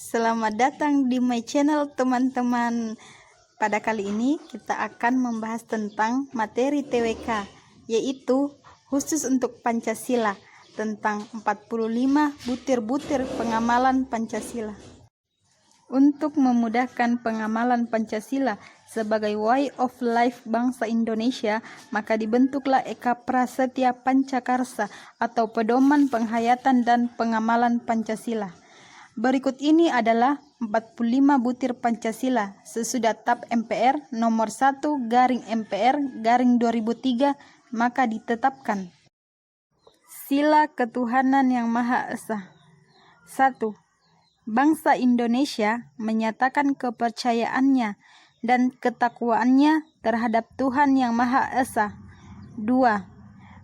Selamat datang di my channel teman-teman. Pada kali ini kita akan membahas tentang materi TWK, yaitu khusus untuk Pancasila, tentang 45 butir-butir pengamalan Pancasila. Untuk memudahkan pengamalan Pancasila sebagai way of life bangsa Indonesia, maka dibentuklah Eka Prasetya Pancakarsa atau Pedoman Penghayatan dan Pengamalan Pancasila. Berikut ini adalah 45 butir Pancasila sesudah TAP MPR nomor 1/MPR/2003 maka ditetapkan. Sila Ketuhanan Yang Maha Esa. 1. Bangsa Indonesia menyatakan kepercayaannya dan ketakwaannya terhadap Tuhan Yang Maha Esa. 2.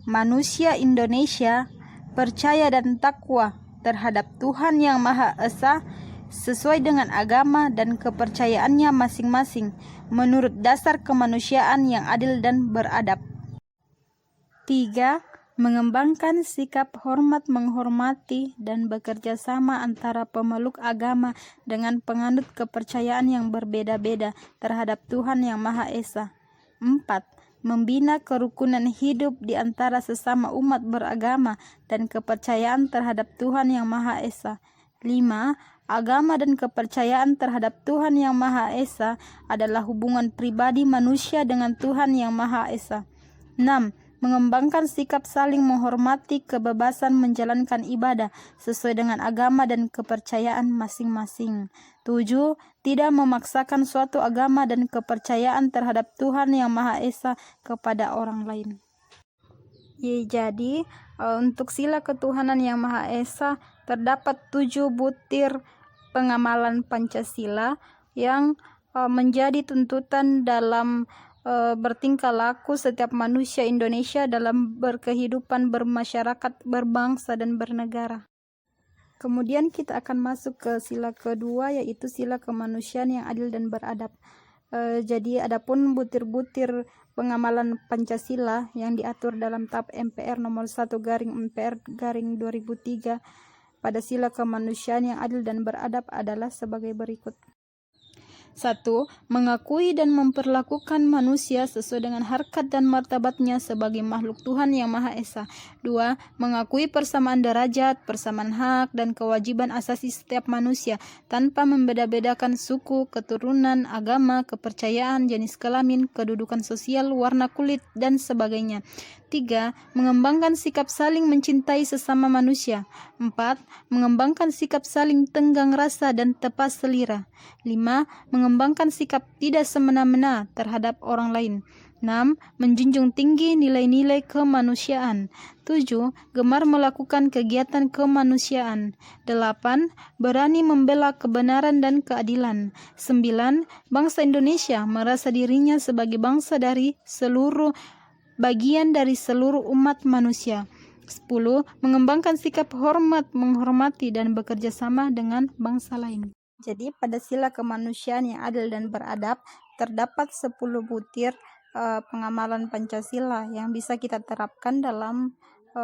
Manusia Indonesia percaya dan takwa terhadap Tuhan Yang Maha Esa sesuai dengan agama dan kepercayaannya masing-masing menurut dasar kemanusiaan yang adil dan beradab. 3. Mengembangkan sikap hormat menghormati dan bekerja sama antara pemeluk agama dengan penganut kepercayaan yang berbeda-beda terhadap Tuhan Yang Maha Esa. 4. Membina kerukunan hidup di antara sesama umat beragama dan kepercayaan terhadap Tuhan Yang Maha Esa. 5. Agama dan kepercayaan terhadap Tuhan Yang Maha Esa adalah hubungan pribadi manusia dengan Tuhan Yang Maha Esa. 6. Mengembangkan sikap saling menghormati kebebasan menjalankan ibadah sesuai dengan agama dan kepercayaan masing-masing. 7. Tidak memaksakan suatu agama dan kepercayaan terhadap Tuhan Yang Maha Esa kepada orang lain. Jadi, untuk sila ketuhanan Yang Maha Esa terdapat 7 butir pengamalan Pancasila yang menjadi tuntutan dalam bertingkah laku setiap manusia Indonesia dalam berkehidupan, bermasyarakat, berbangsa, dan bernegara. Kemudian kita akan masuk ke sila kedua, yaitu sila kemanusiaan yang adil dan beradab. Jadi adapun butir-butir pengamalan Pancasila yang diatur dalam TAP MPR nomor 1/MPR/2003 pada sila kemanusiaan yang adil dan beradab adalah sebagai berikut. 1. Mengakui dan memperlakukan manusia sesuai dengan harkat dan martabatnya sebagai makhluk Tuhan Yang Maha Esa. 2. Mengakui persamaan derajat, persamaan hak, dan kewajiban asasi setiap manusia tanpa membeda-bedakan suku, keturunan, agama, kepercayaan, jenis kelamin, kedudukan sosial, warna kulit, dan sebagainya. 3. Mengembangkan sikap saling mencintai sesama manusia. 4. Mengembangkan sikap saling tenggang rasa dan tepas selera. 5. Mengembangkan sikap tidak semena-mena terhadap orang lain. 6. Menjunjung tinggi nilai-nilai kemanusiaan. 7. Gemar melakukan kegiatan kemanusiaan. 8. Berani membela kebenaran dan keadilan. 9. Bangsa Indonesia merasa dirinya sebagai bangsa dari seluruh bagian dari seluruh umat manusia. 10. Mengembangkan sikap hormat menghormati dan bekerja sama dengan bangsa lain. Jadi pada sila kemanusiaan yang adil dan beradab terdapat 10 butir pengamalan Pancasila yang bisa kita terapkan dalam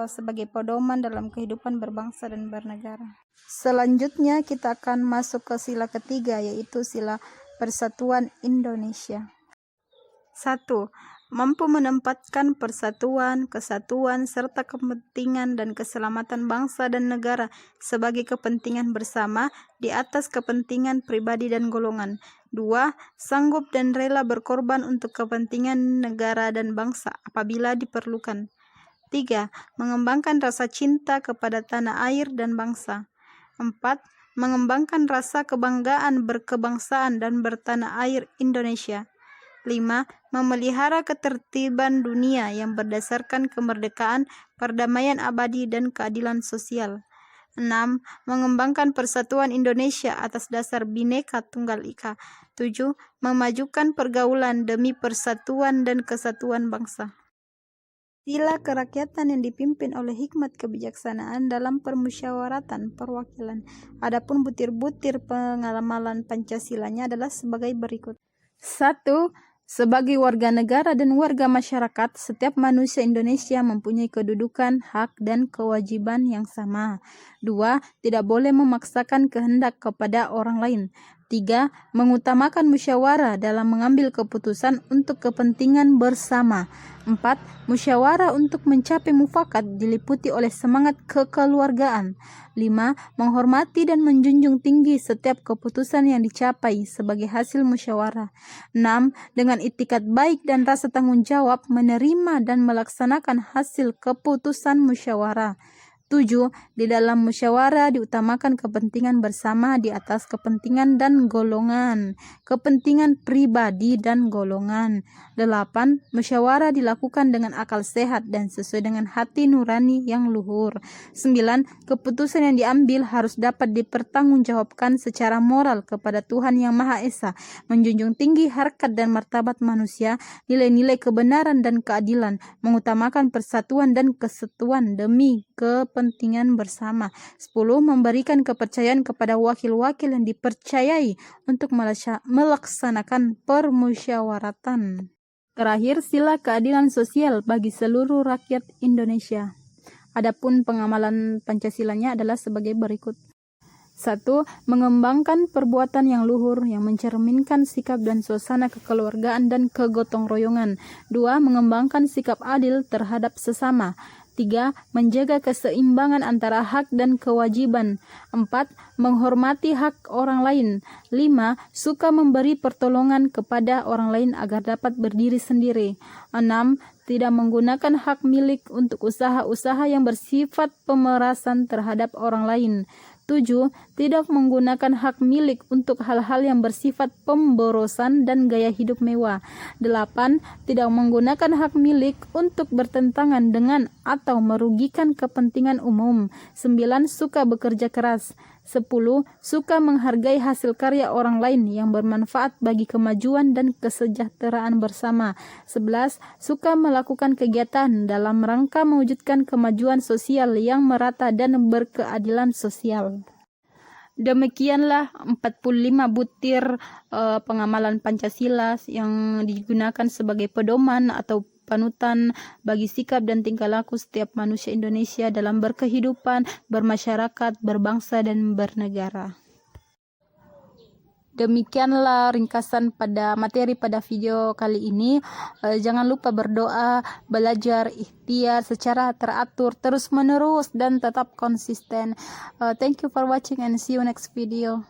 sebagai pedoman dalam kehidupan berbangsa dan bernegara. Selanjutnya kita akan masuk ke sila ketiga, yaitu sila Persatuan Indonesia. 1. Mampu menempatkan persatuan, kesatuan, serta kepentingan dan keselamatan bangsa dan negara sebagai kepentingan bersama di atas kepentingan pribadi dan golongan. 2. Sanggup dan rela berkorban untuk kepentingan negara dan bangsa apabila diperlukan. 3. Mengembangkan rasa cinta kepada tanah air dan bangsa. 4. Mengembangkan rasa kebanggaan berkebangsaan dan bertanah air Indonesia. 5. Memelihara ketertiban dunia yang berdasarkan kemerdekaan, perdamaian abadi, dan keadilan sosial. 6. Mengembangkan persatuan Indonesia atas dasar Bhinneka Tunggal Ika. 7. Memajukan pergaulan demi persatuan dan kesatuan bangsa. Sila kerakyatan yang dipimpin oleh hikmat kebijaksanaan dalam permusyawaratan perwakilan. Adapun butir-butir pengamalan Pancasilanya adalah sebagai berikut. 1. Sebagai warga negara dan warga masyarakat, setiap manusia Indonesia mempunyai kedudukan, hak, dan kewajiban yang sama. 2. Tidak boleh memaksakan kehendak kepada orang lain. 3. Mengutamakan musyawarah dalam mengambil keputusan untuk kepentingan bersama. 4. Musyawarah untuk mencapai mufakat diliputi oleh semangat kekeluargaan. 5. Menghormati dan menjunjung tinggi setiap keputusan yang dicapai sebagai hasil musyawarah. 6. Dengan itikat baik dan rasa tanggung jawab menerima dan melaksanakan hasil keputusan musyawarah. 7. Di dalam musyawarah diutamakan kepentingan bersama di atas kepentingan dan golongan, kepentingan pribadi dan golongan. 8. Musyawarah dilakukan dengan akal sehat dan sesuai dengan hati nurani yang luhur. 9. Keputusan yang diambil harus dapat dipertanggungjawabkan secara moral kepada Tuhan Yang Maha Esa, menjunjung tinggi harkat dan martabat manusia, nilai-nilai kebenaran dan keadilan, mengutamakan persatuan dan kesatuan demi kepentingan bersama. 10. Memberikan kepercayaan kepada wakil-wakil yang dipercayai untuk melaksanakan permusyawaratan. Terakhir, sila keadilan sosial bagi seluruh rakyat Indonesia. Adapun pengamalan Pancasilanya adalah sebagai berikut. 1. Mengembangkan perbuatan yang luhur yang mencerminkan sikap dan suasana kekeluargaan dan kegotong royongan. 2. Mengembangkan sikap adil terhadap sesama. 3. Menjaga keseimbangan antara hak dan kewajiban. 4. Menghormati hak orang lain. 5. Suka memberi pertolongan kepada orang lain agar dapat berdiri sendiri. 6. Tidak menggunakan hak milik untuk usaha-usaha yang bersifat pemerasan terhadap orang lain. 7. Tidak menggunakan hak milik untuk hal-hal yang bersifat pemborosan dan gaya hidup mewah. 8. Tidak menggunakan hak milik untuk bertentangan dengan atau merugikan kepentingan umum. 9. Suka bekerja keras. 10. Suka menghargai hasil karya orang lain yang bermanfaat bagi kemajuan dan kesejahteraan bersama. 11. Suka melakukan kegiatan dalam rangka mewujudkan kemajuan sosial yang merata dan berkeadilan sosial. Demikianlah 45 butir pengamalan Pancasila yang digunakan sebagai pedoman atau panutan bagi sikap dan tingkah laku setiap manusia Indonesia dalam berkehidupan, bermasyarakat, berbangsa, dan bernegara. Demikianlah ringkasan pada materi pada video kali ini. Jangan lupa berdoa, belajar, ikhtiar secara teratur, terus menerus dan tetap konsisten. Thank you for watching and see you next video.